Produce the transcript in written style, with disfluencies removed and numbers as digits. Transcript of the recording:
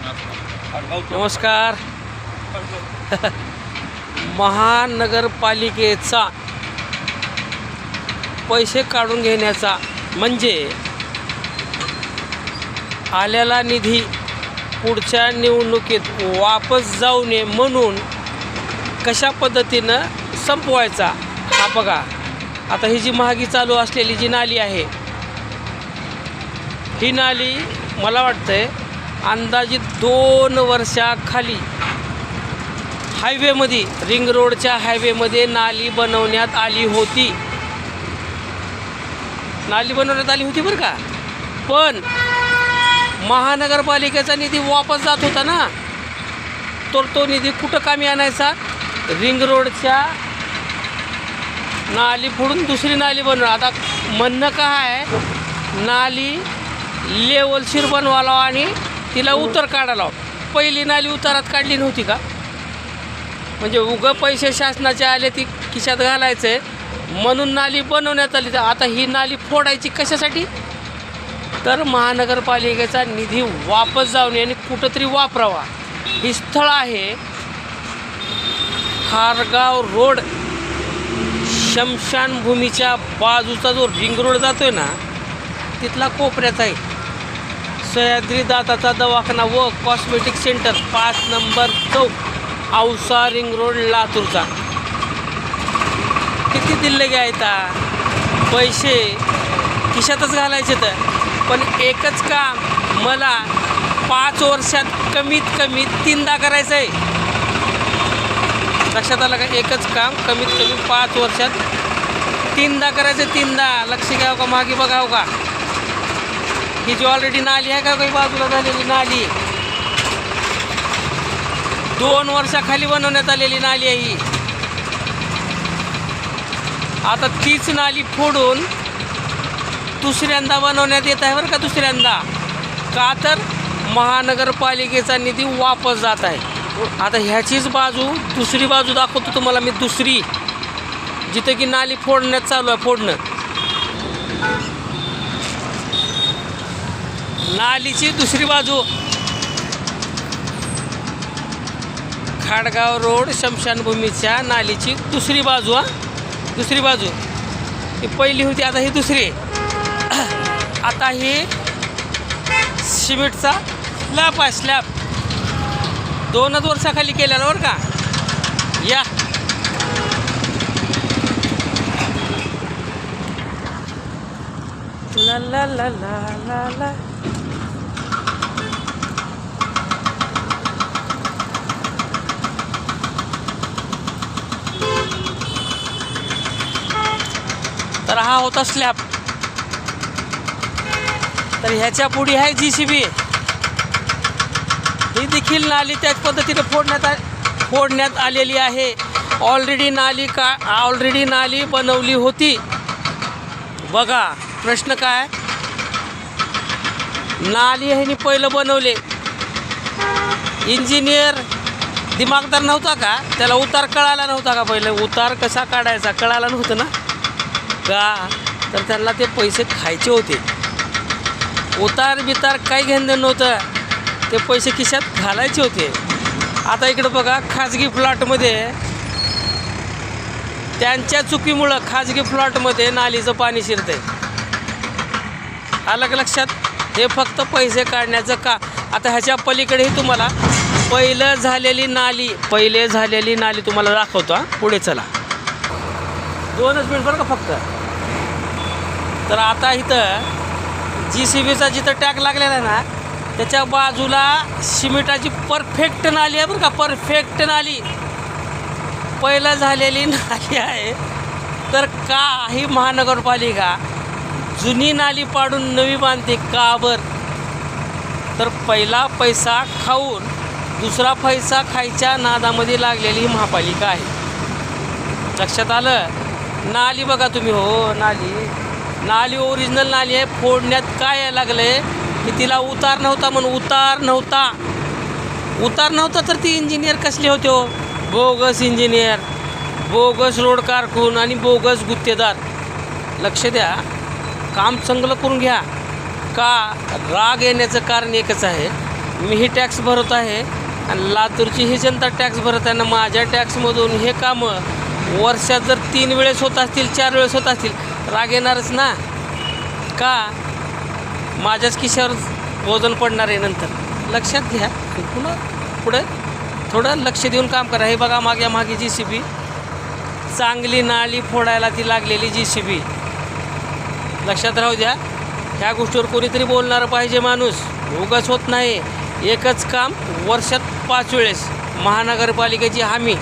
नमस्कार. महानगरपालिकेचा पैसे काढून घेण्याचा म्हणजे आलेला निधी पुढच्या निवडणुकीत वापस जाऊ नये म्हणून कशा पद्धतीनं संपवायचा. हा बघा, आता ही जी महागी चालू असलेली जी नाली आहे, ही नाली मला वाटतंय अंदाजित 2 वर्षाखाली हायवेमध्ये, रिंग रोडच्या हायवेमध्ये नाली बनवण्यात आली होती. बरं का. पण महानगरपालिकेचा निधी वापस जात होता ना, तर तो निधी कुठं कामी आणायचा? रिंग रोडच्या नाली फोडून दुसरी नाली बनवणं. आता म्हणणं काय आहे, नाली लेवलशीर बनवायला आणि तिला उतार काढायला. पहिली नाली उतारात काढली नव्हती का? म्हणजे उगं पैसे शासनाचे आले ती खिशात घालायचे म्हणून नाली बनवण्यात आली. आता ही नाली फोडायची कशासाठी? तर महानगरपालिकेचा निधी वापस जाऊन आणि कुठंतरी वापरावा. ही स्थळ आहे खारगाव रोड, शमशानभूमीच्या बाजूचा जो रिंग रोड जातोय ना, तिथला कोपऱ्याचा आहे. सह्याद्री दाताचा दवाखाना व कॉस्मेटिक सेंटर 5 नंबर चौक, औसा, रिंग रोड, लातूरचा. किती दिले घ्यायचा पैसे खिशातच घालायचे. तर पण एकच काम मला 5 वर्षात कमीत कमी 3दा करायचं आहे. लक्षात आलं का? एकच काम कमीत कमी 5 वर्षात 3दा करायचं. 3दा लक्ष घ्यावं का? मागे बघावं का? ही जी ऑलरेडी नाली आहे का, काही बाजूला झालेली नाली, 2 वर्षाखाली बनवण्यात आलेली नाली आहे ही. आता तीच नाली फोडून दुसऱ्यांदा बनवण्यात येत आहे बरं का. दुसऱ्यांदा का? तर महानगरपालिकेचा निधी वापस जात आहे. आता ह्याचीच बाजू, दुसरी बाजू दाखवतो तुम्हाला मी. दुसरी जिथे की नाली फोडण्यात चालू आहे, फोडणं. नालीची दुसरी बाजू, खाडगाव रोड, शमशानभूमीच्या नालीची दुसरी बाजू. दुसरी बाजू ही पहिली होती, आता ही दुसरी आहे. आता ही सिमेंटचा स्लॅब आहे. स्लॅब 2च वर्षाखाली केलेला बरं का. या ला ला ला ला ला ला. तर हा होता स्लॅब. तर ह्याच्या पुढे आहे JCB. ही देखील नाली त्याच पद्धतीने फोडण्यात आलेली आहे. ऑलरेडी नाली बनवली होती. बघा प्रश्न काय, नाली ह्यानी पहिलं बनवले. इंजिनियर दिमागदार नव्हता का? त्याला उतार कळाला नव्हता का? पहिलं उतार कसा काढायचा कळाला नव्हतं ना का? तर त्यांना ते पैसे खायचे होते. उतार बितार काही घेणं नव्हतं, ते पैसे खिशात घालायचे होते. आता इकडं बघा, खाजगी प्लॉटमध्ये त्यांच्या चुकीमुळं खाजगी प्लॉटमध्ये नालीचं पाणी शिरतंय. आलं का लक्षात? हे फक्त पैसे काढण्याचं का. आता ह्याच्या पलीकडेही तुम्हाला पहिले झालेली नाली तुम्हाला दाखवतो. पुढे चला, 2च मिनिट बरं का फक्त. तर आता इथं JCBचा जिथं टॅग लागलेला आहे ना, त्याच्या बाजूला सिमेंटाची परफेक्ट नाली आहे बरं का. परफेक्ट नाली, पहिलं झालेली नाली आहे. तर का ही महानगरपालिका जुनी नाली पाडून नवी बांधते का बरं? तर पहिला पैसा खाऊन दुसरा पैसा खायच्या नादामध्ये लागलेली ही महापालिका आहे. लक्षात आलं? नाली बघा तुम्ही. हो, नाली ओरिजिनल नाली आहे. फोडण्यात काय लागलं आहे की तिला उतार नव्हता म्हणून. उतार नव्हता तर ती इंजिनियर कसले होते हो? बोगस इंजिनियर, बोगस रोड कारकून आणि बोगस गुत्तेदार. लक्ष द्या, काम चांगलं करून घ्या. का राग येण्याचं कारण एकच आहे, मीही टॅक्स भरत आहे आणि लातूरची ही जनता टॅक्स भरत आहे ना. माझ्या टॅक्समधून हे कामं वर्षात जर 3 वेळेस होत असतील, 4 वेळेस होत असतील, राग येणारच ना. का माझ्याच खिशावर वजन पडणार आहे नंतर. लक्षात घ्या. पुन्हा पुढे थोडं लक्ष देऊन काम करा. हे बघा मागे JCB, चांगली नाली फोडायला ती लागलेली JCB. लक्षात राहू द्या. ह्या गोष्टीवर कोणीतरी बोलणारं पाहिजे माणूस. उगाच होत नाही. एकच काम वर्षात 5 वेळेस. महानगरपालिकेची हमी